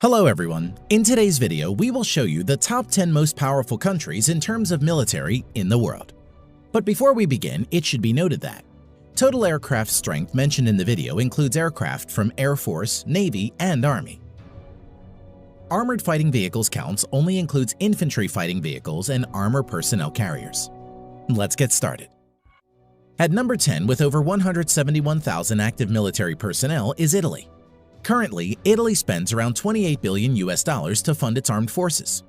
Hello everyone! In today's video, we will show you the top 10 most powerful countries in terms of military in the world. But before we begin, it should be noted that total aircraft strength mentioned in the video includes aircraft from Air Force, Navy, and Army. Armored fighting vehicles counts only includes infantry fighting vehicles and armor personnel carriers. Let's get started. At number 10 with over 171,000 active military personnel is Italy. Currently, Italy spends around $28 billion to fund its armed forces.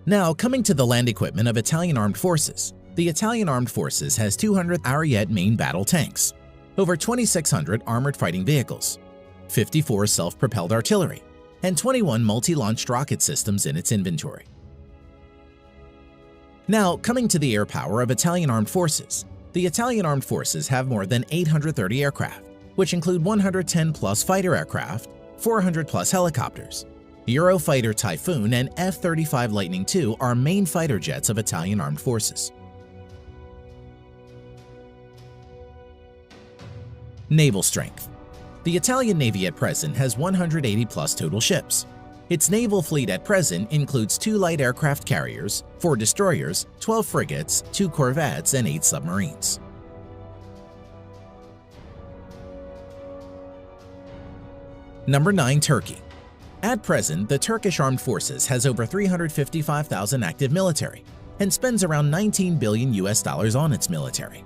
Now, coming to the land equipment of Italian armed forces, the Italian armed forces has 200 Ariete main battle tanks, over 2,600 armored fighting vehicles, 54 self-propelled artillery, and 21 multi-launched rocket systems in its inventory. Now, coming to the air power of Italian armed forces, the Italian armed forces have more than 830 aircraft, which include 110-plus fighter aircraft, 400-plus helicopters. Eurofighter Typhoon and F-35 Lightning II are main fighter jets of Italian armed forces. Naval strength. The Italian Navy at present has 180-plus total ships. Its naval fleet at present includes 2 light aircraft carriers, 4 destroyers, 12 frigates, 2 corvettes, and 8 submarines. Number 9. Turkey. At present, the Turkish Armed Forces has over 355,000 active military and spends around $19 billion on its military.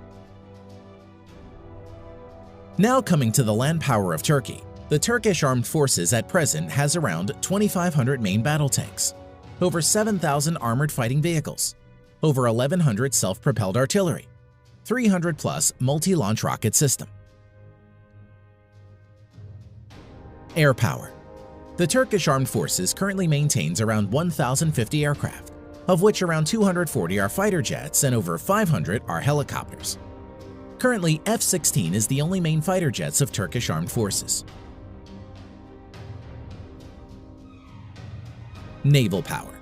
Now coming to the land power of Turkey, the Turkish Armed Forces at present has around 2,500 main battle tanks, over 7,000 armored fighting vehicles, over 1,100 self-propelled artillery, 300-plus multi-launch rocket system. Air power. The Turkish Armed Forces currently maintains around 1,050 aircraft, of which around 240 are fighter jets and over 500 are helicopters. Currently, F-16 is the only main fighter jets of Turkish Armed Forces. Naval power.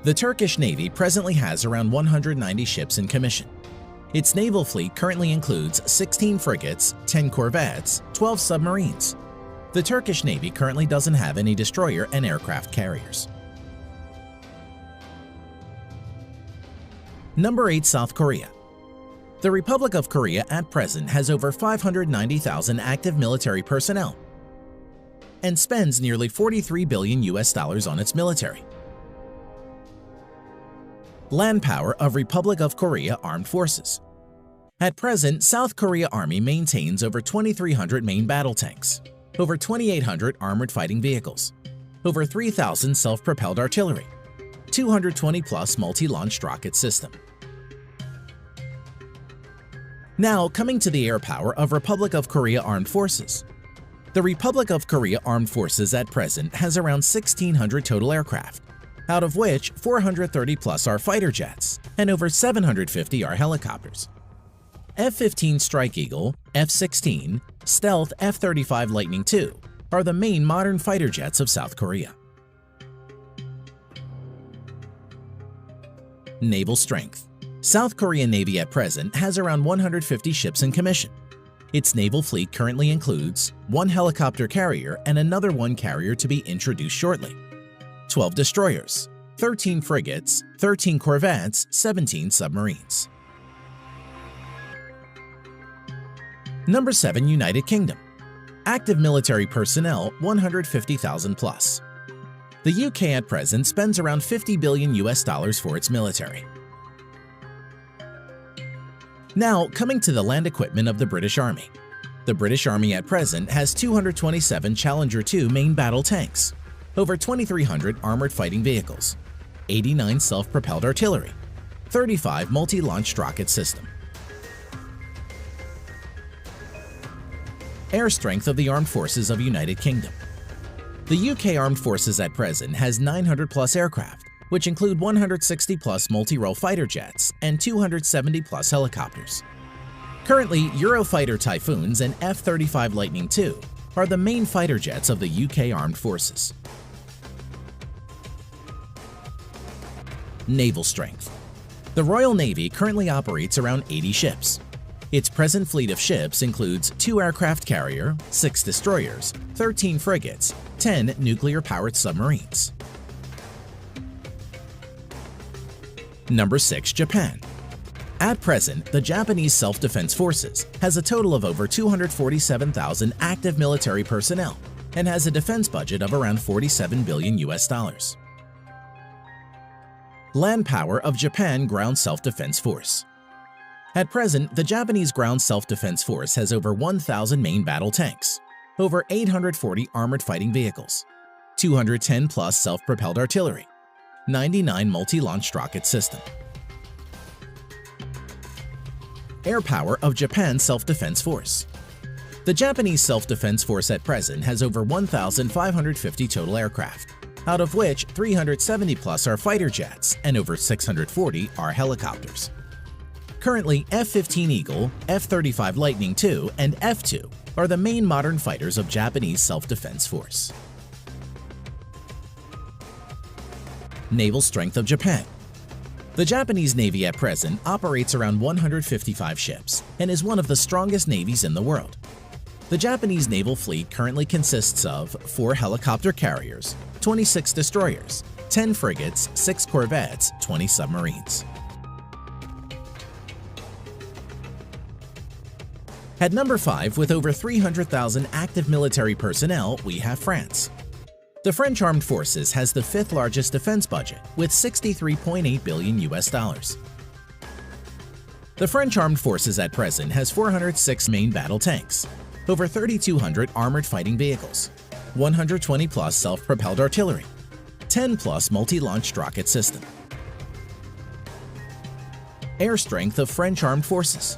The Turkish Navy presently has around 190 ships in commission. Its naval fleet currently includes 16 frigates, 10 corvettes, 12 submarines. The Turkish Navy currently doesn't have any destroyer and aircraft carriers. Number 8. South Korea. The Republic of Korea at present has over 590,000 active military personnel and spends nearly $43 billion on its military. Land power of Republic of Korea Armed Forces. At present, South Korea Army maintains over 2,300 main battle tanks, over 2,800 armored fighting vehicles, over 3,000 self-propelled artillery, 220-plus multi-launched rocket system. Now, coming to the air power of Republic of Korea Armed Forces. The Republic of Korea Armed Forces at present has around 1,600 total aircraft, out of which 430-plus are fighter jets and over 750 are helicopters. F-15 Strike Eagle, F-16, Stealth F-35 Lightning II are the main modern fighter jets of South Korea. Naval strength. South Korean Navy at present has around 150 ships in commission. Its naval fleet currently includes 1 helicopter carrier and another 1 carrier to be introduced shortly, 12 destroyers, 13 frigates, 13 corvettes, 17 submarines. Number 7. United Kingdom. Active military personnel 150,000 plus. The UK at present spends around $50 billion for its military. Now, coming to the land equipment of the British Army. The British Army at present has 227 Challenger 2 main battle tanks, over 2,300 armored fighting vehicles, 89 self-propelled artillery, 35 multi-launched rocket system. Air strength of the Armed Forces of United Kingdom. The UK Armed Forces at present has 900-plus aircraft, which include 160-plus multi-role fighter jets and 270-plus helicopters. Currently, Eurofighter Typhoons and F-35 Lightning II are the main fighter jets of the UK Armed Forces. Naval strength. The Royal Navy currently operates around 80 ships. Its present fleet of ships includes 2 aircraft carrier, 6 destroyers, 13 frigates, 10 nuclear-powered submarines. Number 6. Japan. At present, the Japanese Self-Defense Forces has a total of over 247,000 active military personnel and has a defense budget of around $47 billion. Land power of Japan Ground Self-Defense Force. At present, the Japanese Ground Self-Defense Force has over 1,000 main battle tanks, over 840 armored fighting vehicles, 210 plus self-propelled artillery, 99 multi-launched rocket system. Air power of Japan Self-Defense Force. The Japanese Self-Defense Force at present has over 1,550 total aircraft, out of which 370 plus are fighter jets and over 640 are helicopters. Currently, F-15 Eagle, F-35 Lightning II, and F-2 are the main modern fighters of Japanese Self-Defense Force. Naval strength of Japan. The Japanese Navy at present operates around 155 ships and is one of the strongest navies in the world. The Japanese naval fleet currently consists of 4 helicopter carriers, 26 destroyers, 10 frigates, 6 corvettes, 20 submarines. At number 5, with over 300,000 active military personnel, we have France. The French Armed Forces has the 5th largest defense budget with $63.8 billion. The French Armed Forces at present has 406 main battle tanks, over 3,200 armored fighting vehicles, 120 plus self-propelled artillery, 10 plus multi-launched rocket system. Air strength of French Armed Forces.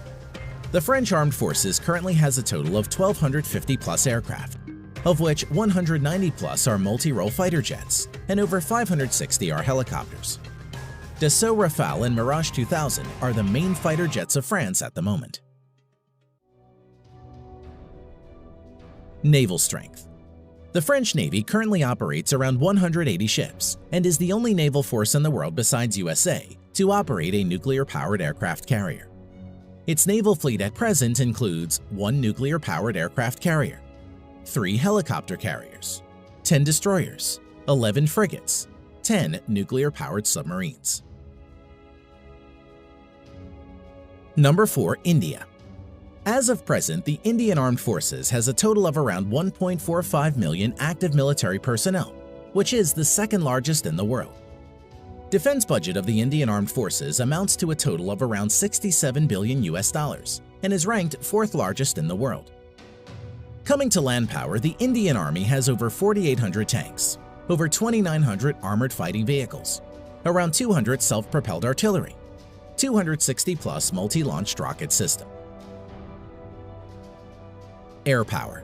The French Armed Forces currently has a total of 1,250 plus aircraft, of which 190 plus are multi-role fighter jets and over 560 are helicopters. Dassault Rafale and Mirage 2000 are the main fighter jets of France at the moment. Naval strength. The French Navy currently operates around 180 ships and is the only naval force in the world besides USA to operate a nuclear-powered aircraft carrier. Its naval fleet at present includes 1 nuclear-powered aircraft carrier, 3 helicopter carriers, 10 destroyers, 11 frigates, 10 nuclear-powered submarines. Number 4. India. As of present, the Indian Armed Forces has a total of around 1.45 million active military personnel, which is the 2nd largest in the world. Defense budget of the Indian Armed Forces amounts to a total of around $67 billion and is ranked 4th largest in the world. Coming to land power, the Indian Army has over 4,800 tanks, over 2,900 armored fighting vehicles, around 200 self-propelled artillery, 260 plus multi-launched rocket system. Air power.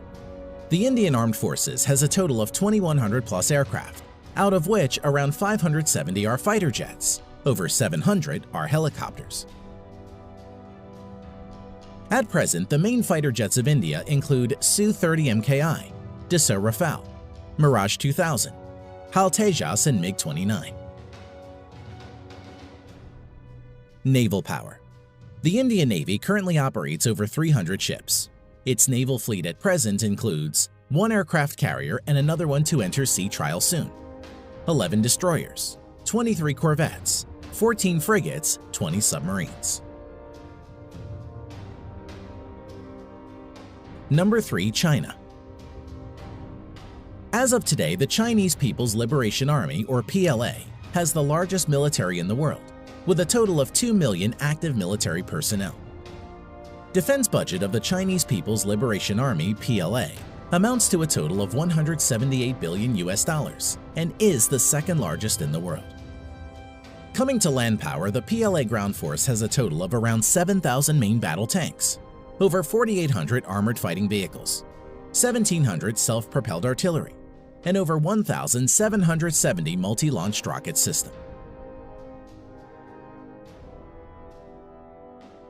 The Indian Armed Forces has a total of 2,100 plus aircraft, out of which around 570 are fighter jets, over 700 are helicopters. At present, the main fighter jets of India include Su-30 Mki, Dassault Rafale, Mirage 2000, HAL Tejas and MiG-29. Naval power. The Indian Navy currently operates over 300 ships. Its naval fleet at present includes 1 aircraft carrier and another one to enter sea trial soon, 11 destroyers, 23 corvettes, 14 frigates, 20 submarines. Number 3. China. As of today, the Chinese People's Liberation Army, or PLA, has the largest military in the world, with a total of 2 million active military personnel. Defense budget of the Chinese People's Liberation Army, PLA, amounts to a total of $178 billion and is the 2nd largest in the world. Coming to land power, the PLA ground force has a total of around 7,000 main battle tanks, over 4,800 armored fighting vehicles, 1,700 self-propelled artillery, and over 1,770 multi-launched rocket system.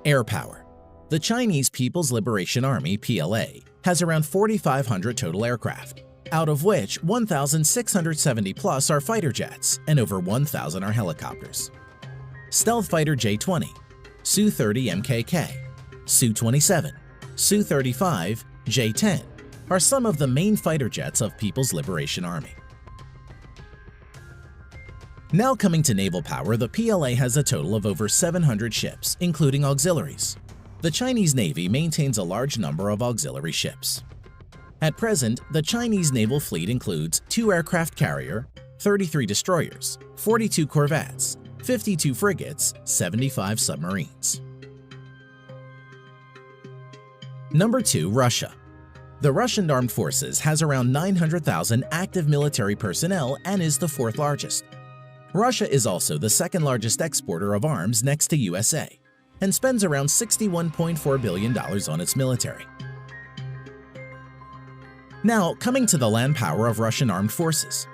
Air power. The Chinese People's Liberation Army, PLA, has around 4,500 total aircraft, out of which 1,670 plus are fighter jets and over 1,000 are helicopters. Stealth fighter J-20, Su-30 MKK, Su-27, Su-35, J-10 are some of the main fighter jets of People's Liberation Army. Now coming to naval power, the PLA has a total of over 700 ships, including auxiliaries. The Chinese Navy maintains a large number of auxiliary ships. At present, the Chinese naval fleet includes 2 aircraft carrier, 33 destroyers, 42 corvettes, 52 frigates, 75 submarines. Number 2. Russia. The Russian Armed Forces has around 900,000 active military personnel and is the 4th largest. Russia is also the 2nd largest exporter of arms next to USA and spends around $61.4 billion on its military. Now, coming to the land power of Russian armed forces.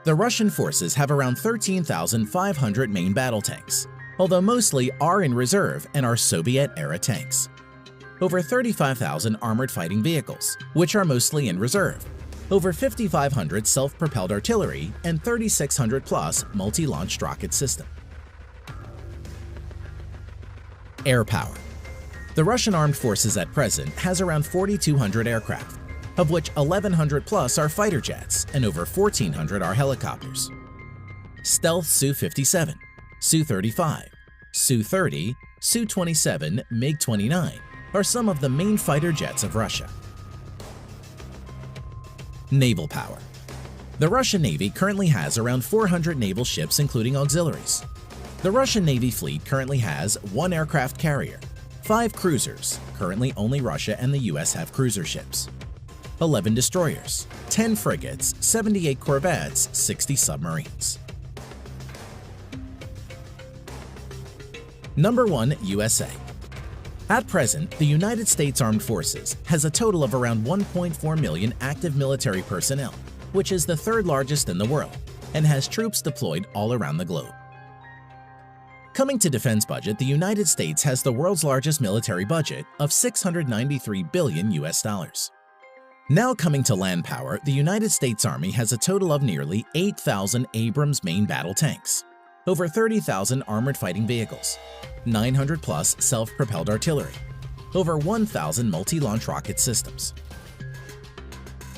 The Russian forces have around 13,500 main battle tanks, although mostly are in reserve and are Soviet-era tanks. Over 35,000 armored fighting vehicles, which are mostly in reserve. Over 5,500 self-propelled artillery and 3,600 plus multi-launched rocket system. Air power. The Russian armed forces at present has around 4,200 aircraft, of which 1,100 plus are fighter jets and over 1,400 are helicopters. Stealth Su-57, Su-35, Su-30, Su-27, MiG-29 are some of the main fighter jets of Russia. Naval power. The Russian Navy currently has around 400 naval ships including auxiliaries. The Russian Navy fleet currently has 1 aircraft carrier, 5 cruisers, currently only Russia and the US have cruiser ships, 11 destroyers, 10 frigates, 78 corvettes, 60 submarines. Number 1. USA. At present, the United States Armed Forces has a total of around 1.4 million active military personnel, which is the 3rd largest in the world, and has troops deployed all around the globe. Coming to defense budget, the United States has the world's largest military budget of $693 billion US. Now coming to land power, the United States Army has a total of nearly 8,000 Abrams main battle tanks, over 30,000 armored fighting vehicles, 900 plus self-propelled artillery, over 1,000 multi-launch rocket systems.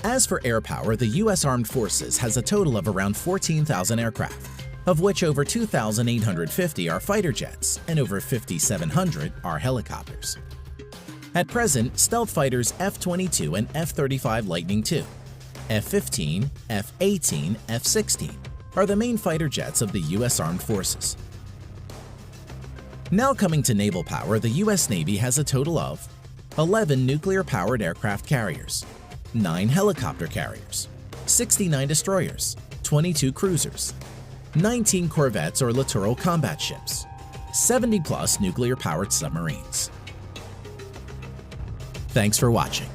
As for air power, the U.S. Armed Forces has a total of around 14,000 aircraft, of which over 2,850 are fighter jets and over 5,700 are helicopters. At present, stealth fighters F-22 and F-35 Lightning II, F-15, F-18, F-16 are the main fighter jets of the U.S. Armed Forces. Now coming to naval power, the U.S. Navy has a total of 11 nuclear-powered aircraft carriers, 9 helicopter carriers, 69 destroyers, 22 cruisers, 19 corvettes or littoral combat ships, 70 plus nuclear-powered submarines. Thanks for watching.